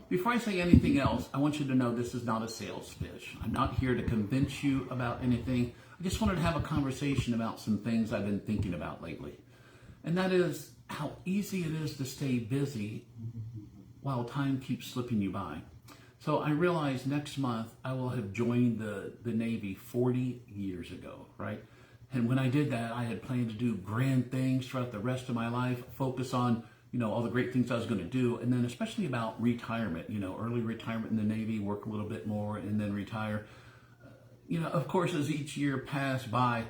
Before I say anything else, I want you to know this is not a sales pitch. I'm not here to convince you about anything. I just wanted to have a conversation about some things I've been thinking about lately. And that is how easy it is to stay busy while time keeps slipping you by. So I realize next month I will have joined the Navy 40 years ago, right? And when I did that, I had planned to do grand things throughout the rest of my life, focus on, all the great things I was going to do, and then especially about retirement, early retirement in the Navy, work a little bit more, and then retire. Of course, as each year passed by,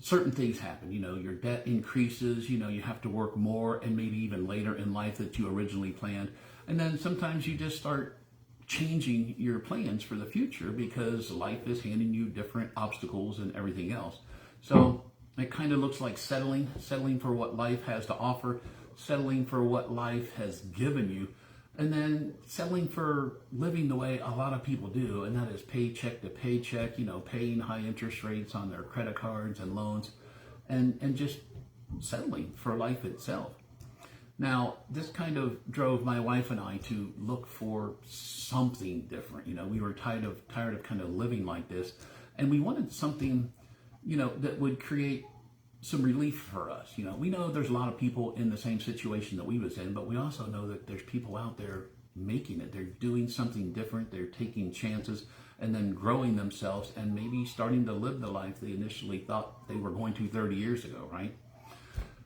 certain things happen. Your debt increases, you have to work more and maybe even later in life that you originally planned. And then sometimes you just start changing your plans for the future because life is handing you different obstacles and everything else. So it kind of looks like settling for what life has to offer, settling for what life has given you, and then settling for living the way a lot of people do, and that is paycheck to paycheck, paying high interest rates on their credit cards and loans, and just settling for life itself. Now, this kind of drove my wife and I to look for something different. We were tired of kind of living like this, and we wanted something, that would create some relief for us. We know there's a lot of people in the same situation that we was in, but we also know that there's people out there making it. They're doing something different. They're taking chances and then growing themselves and maybe starting to live the life they initially thought they were going to 30 years ago, right?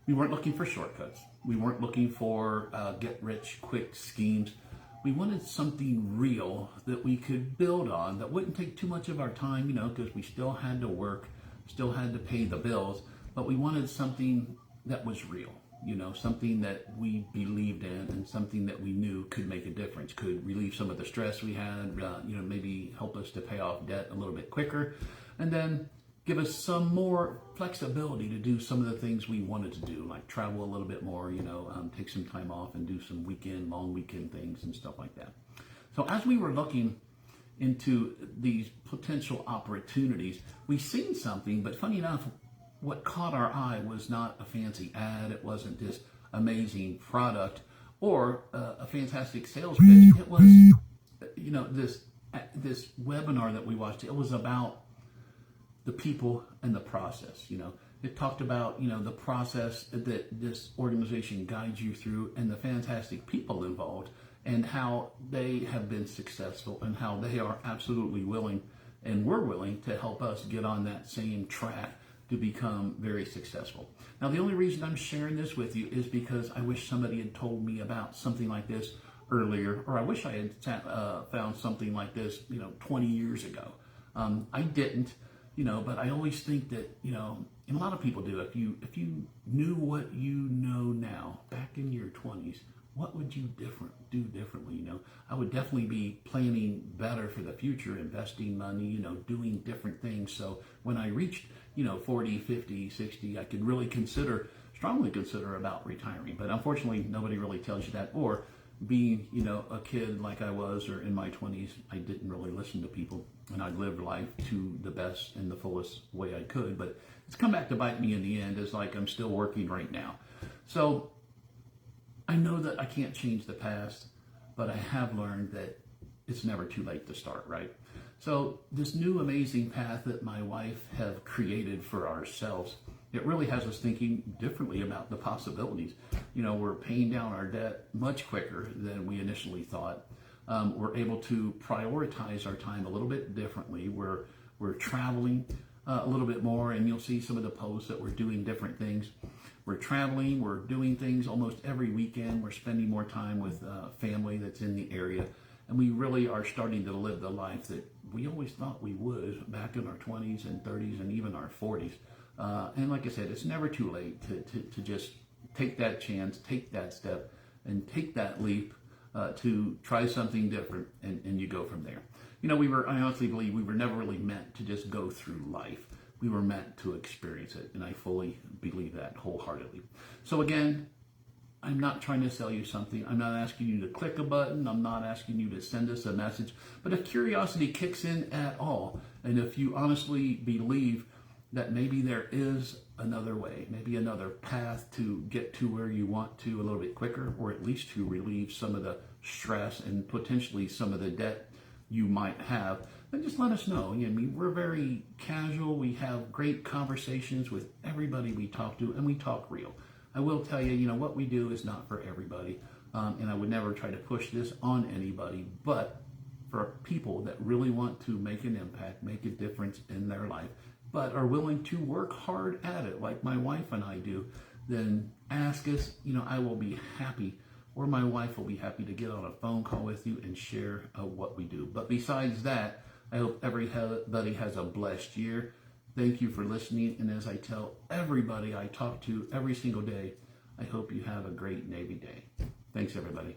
We weren't looking for shortcuts. We weren't looking for get-rich-quick schemes. We wanted something real that we could build on that wouldn't take too much of our time, because we still had to work, still had to pay the bills, but we wanted something that was real, something that we believed in and something that we knew could make a difference, could relieve some of the stress we had, maybe help us to pay off debt a little bit quicker, and then give us some more flexibility to do some of the things we wanted to do, like travel a little bit more, take some time off and do some long weekend things and stuff like that. So as we were looking into these potential opportunities, we seen something, but funny enough, what caught our eye was not a fancy ad. It wasn't this amazing product or a fantastic sales pitch. It was, this webinar that we watched. It was about the people and the process. It talked about, the process that this organization guides you through and the fantastic people involved and how they have been successful and how they are absolutely willing and were willing to help us get on that same track to become very successful. Now, the only reason I'm sharing this with you is because I wish somebody had told me about something like this earlier, or I wish I had found something like this, 20 years ago. I didn't, but I always think that, and a lot of people do, if you knew what you know now, back in your 20s, what would you do differently? I would definitely be planning better for the future, investing money, doing different things. So when I reached, 40, 50, 60, I could really strongly consider about retiring. But unfortunately, nobody really tells you that. Or being, a kid like I was, or in my 20s, I didn't really listen to people, and I lived life to the best and the fullest way I could. But it's come back to bite me in the end. It's like I'm still working right now. So I know that I can't change the past, but I have learned that it's never too late to start, right? So this new amazing path that my wife have created for ourselves, it really has us thinking differently about the possibilities. We're paying down our debt much quicker than we initially thought. We're able to prioritize our time a little bit differently. We're traveling a little bit more, and you'll see some of the posts that we're doing different things. We're traveling, we're doing things almost every weekend. We're spending more time with family that's in the area. And we really are starting to live the life that we always thought we would back in our 20s and 30s and even our 40s. And like I said, it's never too late to just take that chance, take that step, and take that leap to try something different, and you go from there. I honestly believe we were never really meant to just go through life. We were meant to experience it, and I fully believe that wholeheartedly. So again, I'm not trying to sell you something. I'm not asking you to click a button. I'm not asking you to send us a message. But if curiosity kicks in at all, and if you honestly believe that maybe there is another way, maybe another path to get to where you want to a little bit quicker, or at least to relieve some of the stress and potentially some of the debt you might have, then just let us know. I mean, we're very casual. We have great conversations with everybody we talk to, and we talk real. I will tell you, what we do is not for everybody, and I would never try to push this on anybody, but for people that really want to make an impact, make a difference in their life, but are willing to work hard at it, like my wife and I do, then ask us. I will be happy, or my wife will be happy to get on a phone call with you and share what we do. But besides that, I hope everybody has a blessed year. Thank you for listening. And as I tell everybody I talk to every single day, I hope you have a great Navy Day. Thanks, everybody.